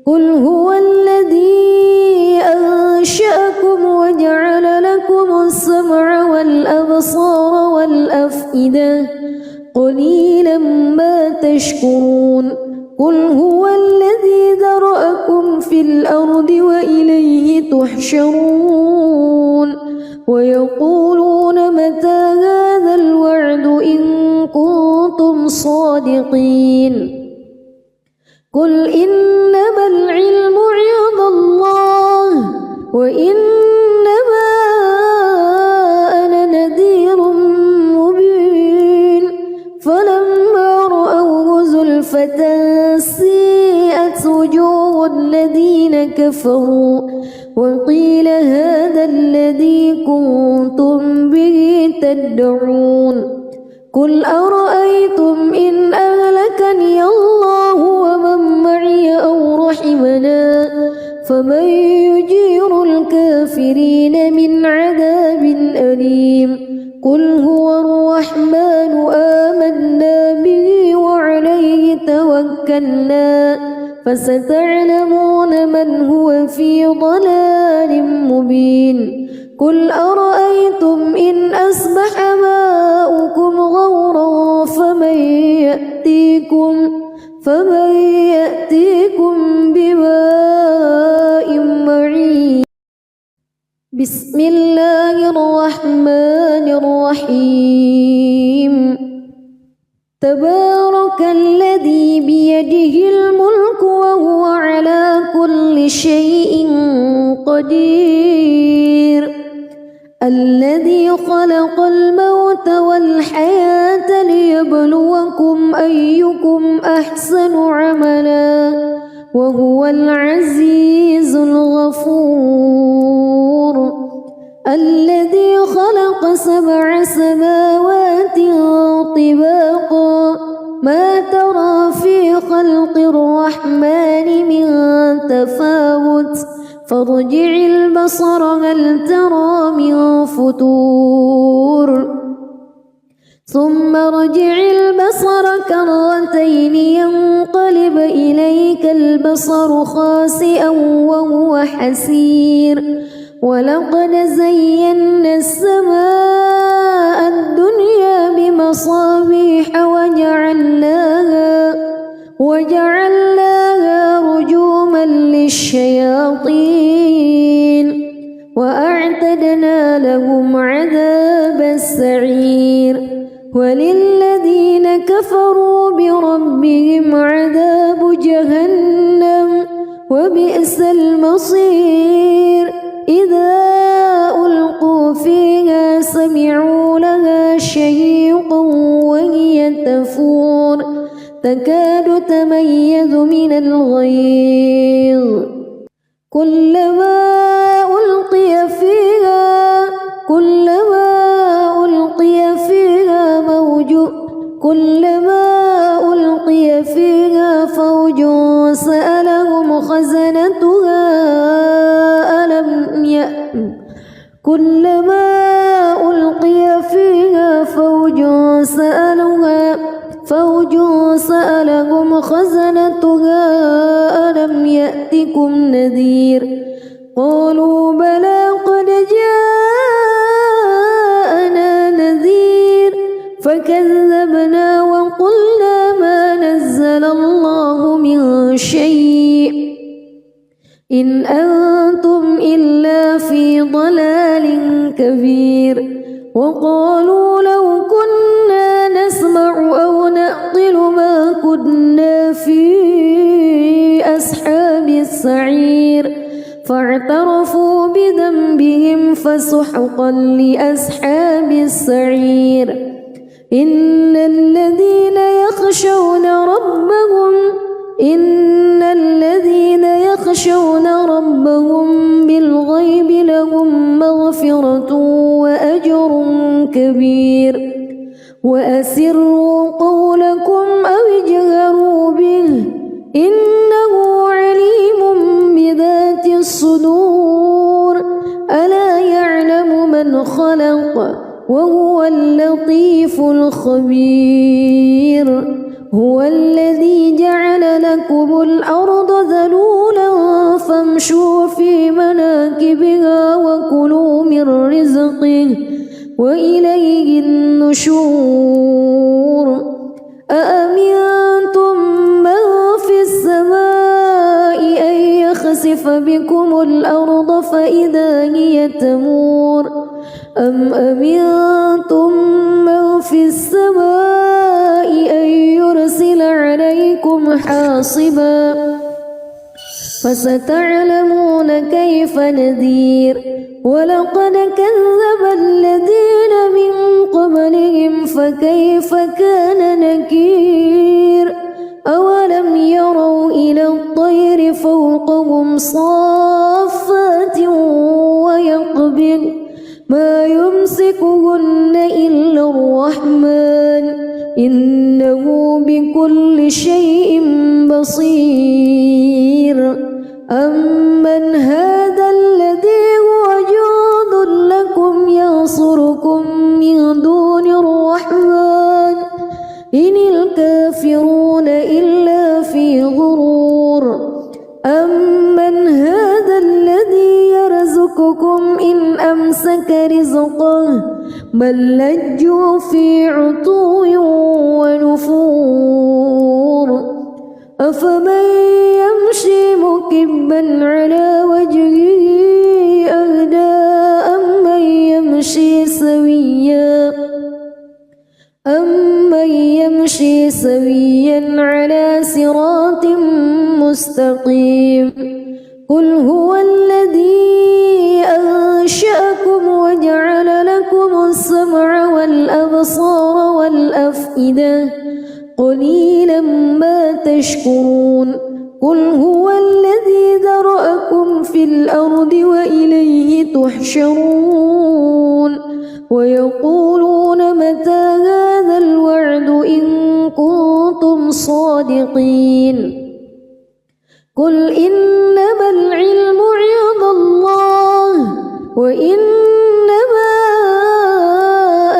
قل هو الذي أنشأكم وجعل لكم السمع والأبصار والأفئدة قليلا ما تشكرون قل هو الذي ذرأكم في الأرض وإليه تحشرون ويقولون متى هذا الوعد إن كنتم صادقين قل إنما العلم عند الله وإنما أنا نذير مبين فلما رأوه زلفة سيئت وجوه الذين كفروا وقيل هذا الذي كنتم به تدعون قل أرأيتم إن أهلكني الله ومن معي أو رحمنا فمن يجير الكافرين من عذاب أليم قل هو الرحمن آمنا به وعليه توكلنا فستعلمون من هو في ضلال مبين قل أرأيتم إن أصبح ماؤكم غورا فمن يأتيكم بماء معين بسم الله الرحمن الرحيم تبارك الذي بيده الملك وهو على كل شيء قدير الذي خلق الموت والحياة ليبلوكم أيكم أحسن عملا وهو العزيز الغفور الذي خلق 7 سماوات طباقا ما ترى في خلق الرحمن من تفاوت فارجع البصر هل ترى من فتور ثم ارجع البصر كرتين ينقلب إليك البصر خاسئا وهو حسير ولقد زينا السماء الدنيا بمصابيح وجعلناها رجوما للشياطين وأعتدنا لهم عذاب السعير وللذين كفروا بربهم عذاب جهنم وبئس المصير إذا ألقوا فيها سمعوا لها شهيقا وهي تفور تكاد تميز من الغيظ كلما ألقي فيها فوج سألهم خزنتها كلما ألقي فيها فوج سألهم خزنتها ألم يأتكم نذير قالوا بلى قد جاءنا نذير فكذبنا وقلنا ما نزل الله من شيء إن أنتم إلا في ضلال كبير وقالوا لو كنا نسمع أو نعقل ما كنا في أصحاب السعير فاعترفوا بذنبهم فسحقا لأصحاب السعير إن الذين يخشون ربهم بالغيب لهم مغفرة وأجر كبير وأسروا قولكم أو اجهروا به إنه عليم بذات الصدور ألا يعلم من خلق وهو اللطيف الخبير هو الذي جعل لكم الأرض ذلولا فامشوا في مناكبها وكلوا من رزقه وإليه النشور أأمنتم من في السماء أن يخسف بكم الأرض فإذا هي تمور أم أمنتم من في السماء أن يرسل عليكم حاصبا فستعلمون كيف نذير ولقد كذب الذين من قبلهم فكيف كان نكير أولم يروا إلى الطير فوقهم صافات ويقبض ما يمسكهن إلا الرحمن إنه بكل شيء بصير أمن هذا الذي هو جند لكم ينصركم من دون الرحمن إن الكافرون إلا في غرور أمن هذا الذي يرزقكم إن أمسك رزقه بل لجوا في عتو ونفور أفمن يمشي مكبا على وجهه أهدى أمن يمشي سويا على صراط مستقيم قل هو الذي أنشأكم وجعل لكم السمع والأبصار والأفئدة قليلا ما تشكرون قل هو الذي ذرأكم في الأرض وإليه تحشرون ويقولون متى هذا الوعد إن كنتم صادقين قل إنما العلم عند الله وإنما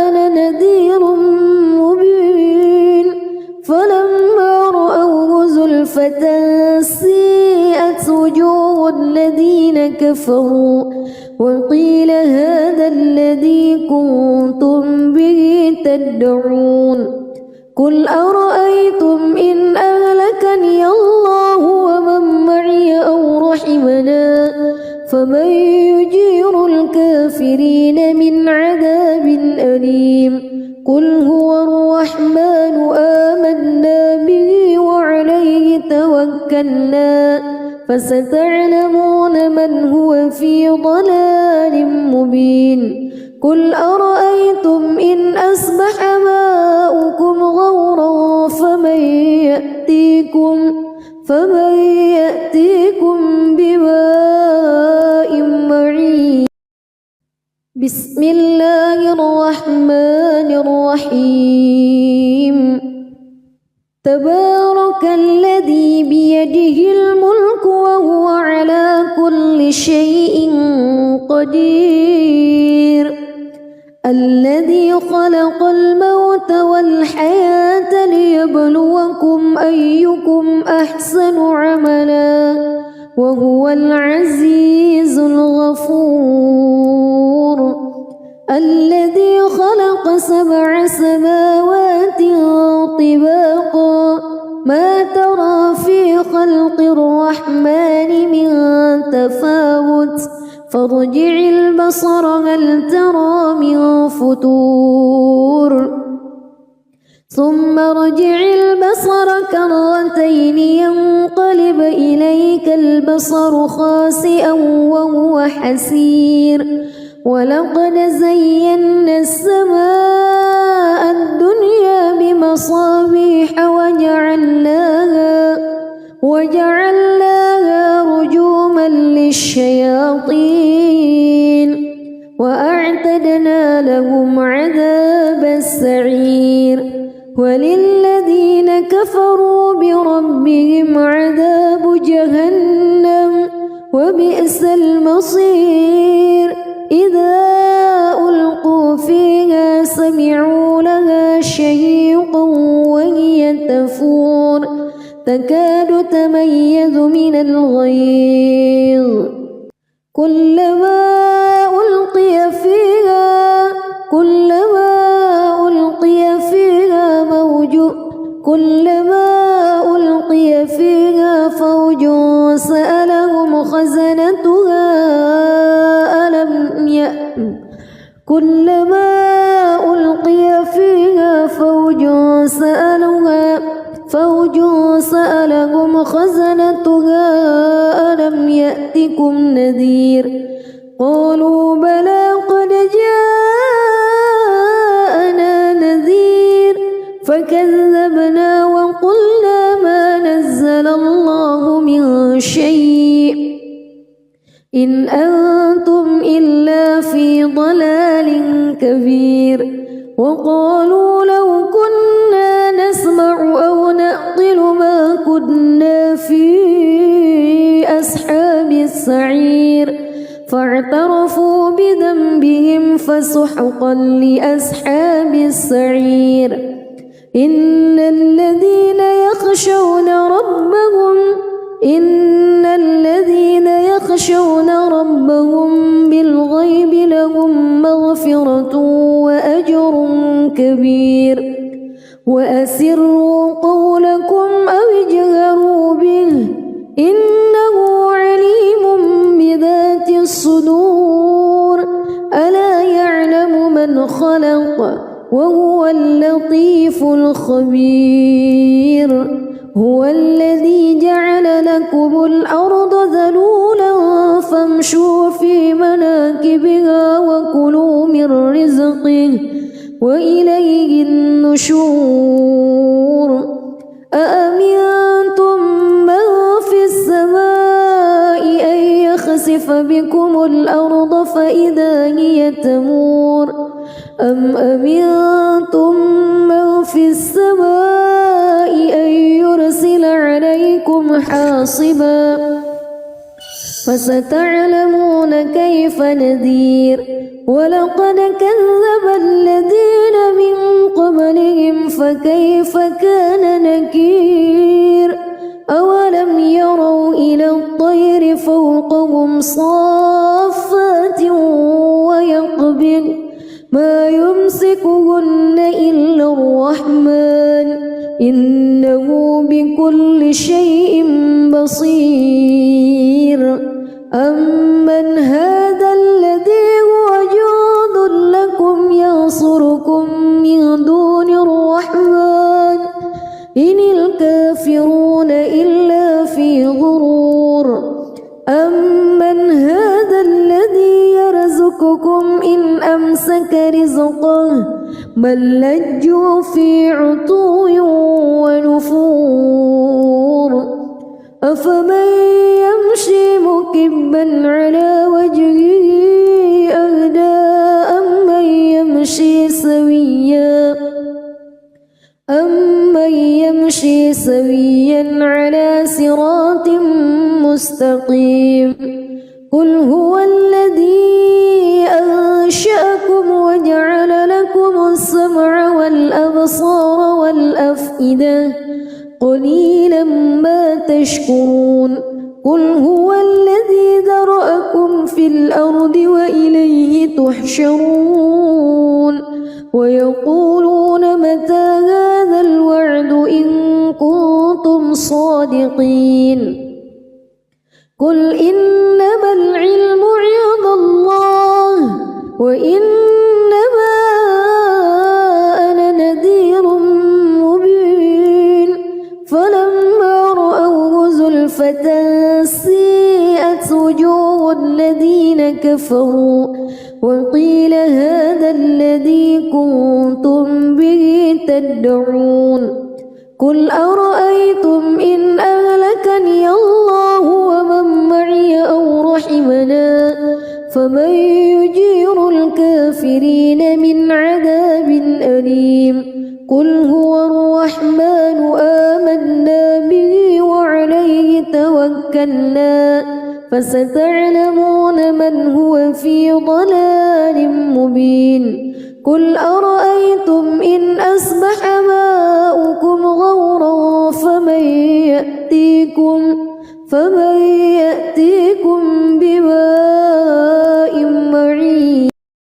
أنا نذير مبين فلما رأوه زلفة سيئت وجوه الذين كفروا وقيل هذا الذي كنتم به تدعون قل أرأيتم إن أهلكني الله ومن معي أو رحمنا فمن يجير الكافرين من عذاب أليم قل هو الرحمن آمنا به وعليه توكلنا فستعلمون من هو في ضلال مبين قل أرأيتم إن أصبح ماؤكم غورا فمن يأتيكم بماء معين بسم الله الرحمن الرحيم تبارك الذي بيده الملك وهو على كل شيء قدير الذي خلق الموت والحياة ليبلوكم أيكم أحسن عملا وهو العزيز الغفور الذي خلق 7 سماوات طباقا ما ترى في خلق الرحمن من تفاوت فارجع البصر هل ترى من فتور ثم ارجع البصر كرتين ينقلب إليك البصر خاسئا وهو حسير ولقد زينا السماء الدنيا بمصابيح وجعلناها رجوما للشياطين وأعتدنا لهم عذاب السعير وللذين كفروا بربهم عذاب جهنم وبئس المصير إذا ألقوا فيها سمعوا لها شهيقا وهي تفور تكاد تميز من الغيظ كلما ألقي فيها فوج سألهم خزنتها ألم يأتكم نذير قالوا بلى قد جاءنا نذير فكذبنا وقلنا ما نزل الله من شيء إن أنتم إلا في ضلال كبير وقالوا لو كنا نسمع أو نعقل ما كنا في أصحاب السعير فاعترفوا بذنبهم فسحقا لأصحاب السعير إن الذين يخشون ربهم بالغيب لهم مغفرة وأجر كبير وأسروا قولكم أو اجهروا لكم الأرض ذلولا فامشوا في مناكبها وكلوا من رزقه وإليه النشور أأمنتم من في السماء أن يخسف بكم الأرض فإذا هي تمور أم أمنتم من في السماء أن يرسل عليكم حاصبا فستعلمون كيف نذير ولقد كذب الذين من قبلهم فكيف كان نكير أولم يروا إلى الطير فوقهم صافات ويقبض ما يمسكهن إلا الرحمن إنه بكل شيء بصير أمن هذا الذي هو جند لكم ينصركم من دون الرحمن إن الكافرون إلا في غرور أمن هذا الذي يرزقكم إن أمسك رزقه بل لجوا في عتو ونفور أفمن يمشي مكبا على وجهه أهدى أمن يمشي سويا على صراط مستقيم قل هو الذي أنشأكم وجعل لكم السمع والأبصار والأفئدة قليلا ما تشكرون قل هو الذي ذرأكم في الأرض وإليه تحشرون ويقولون متى هذا الوعد إن كنتم صادقين قل إنما العلم عند الله وإنما أنا نذير مبين فلما رأوه زلفة سيئت وجوه الذين كفروا وقيل هذا الذي كنتم به تدعون قل أرأيتم إن أهلكني الله ومن معي أو رحمنا فمن يجير الكافرين من عذاب أليم قل هو الرحمن آمنا به وعليه توكلنا فستعلمون من هو في ضلال مبين قل أرأيتم إن أصبح ماؤكم غورا فمن يأتيكم بماء